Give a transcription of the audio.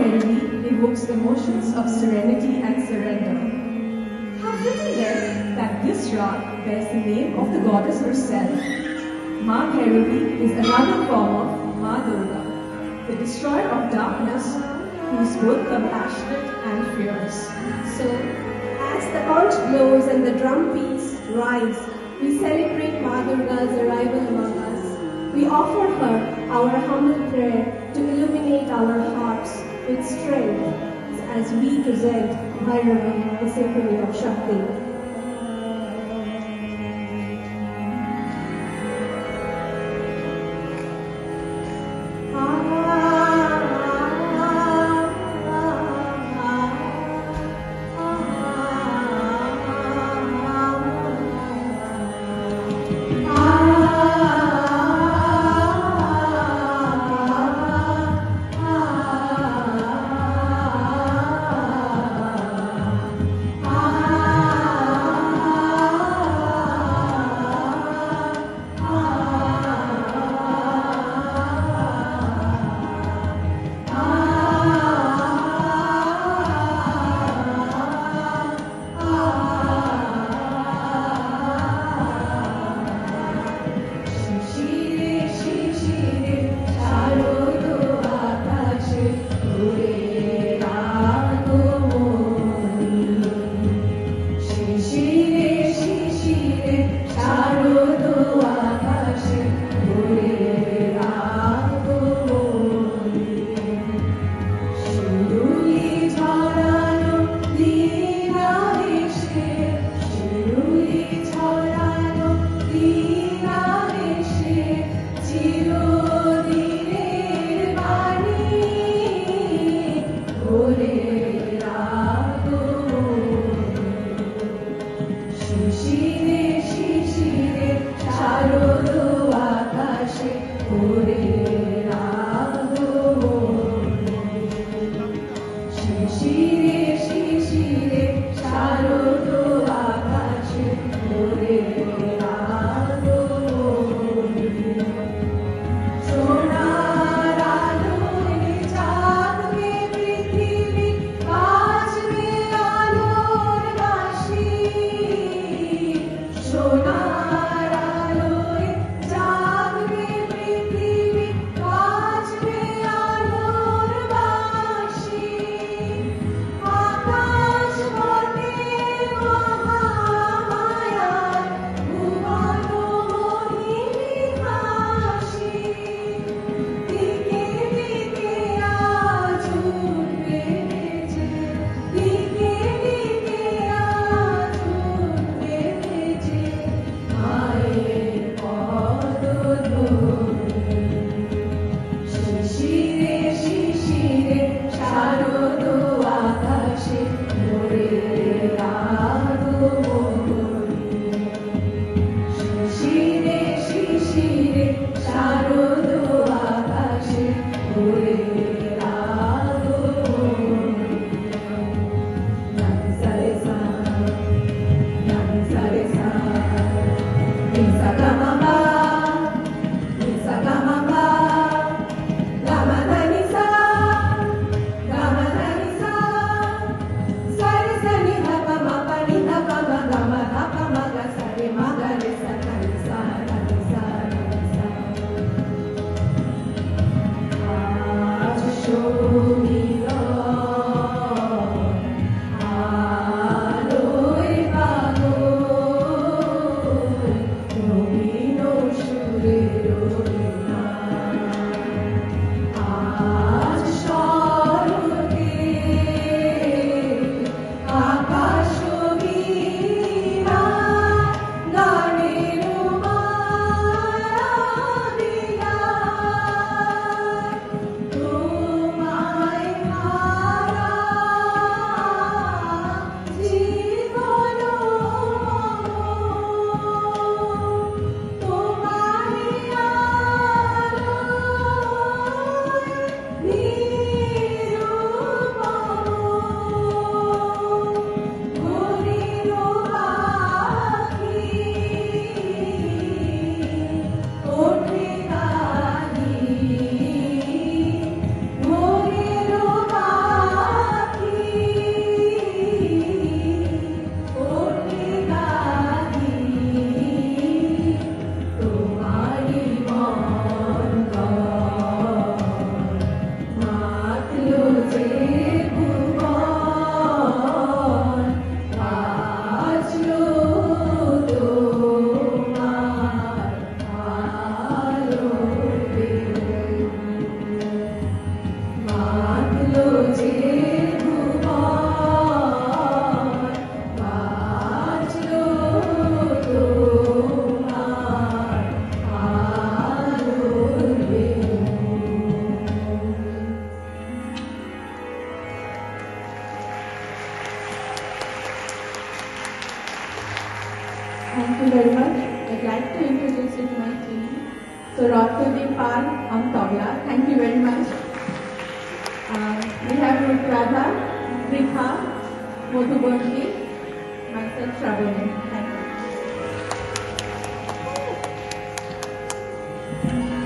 Bhairavi evokes emotions of serenity and surrender. How fitting then that this rag bears the name of the goddess herself. Ma Bhairavi is another form of Ma Durga, the destroyer of darkness, who is both compassionate and fierce. So, as the conch blows and the drum beats rise, we celebrate Ma Durga's arrival among us. We offer her our humble prayer to illuminate our hearts with strength as we present Bhairavi, the Symphony of Shakti. Thank you very much. I'd like to introduce you to my team. So Rotuli Pal on tabla. Thank you very much. We have Rudradha, Rikha, Madhubanshi, myself Shravani. Thank you.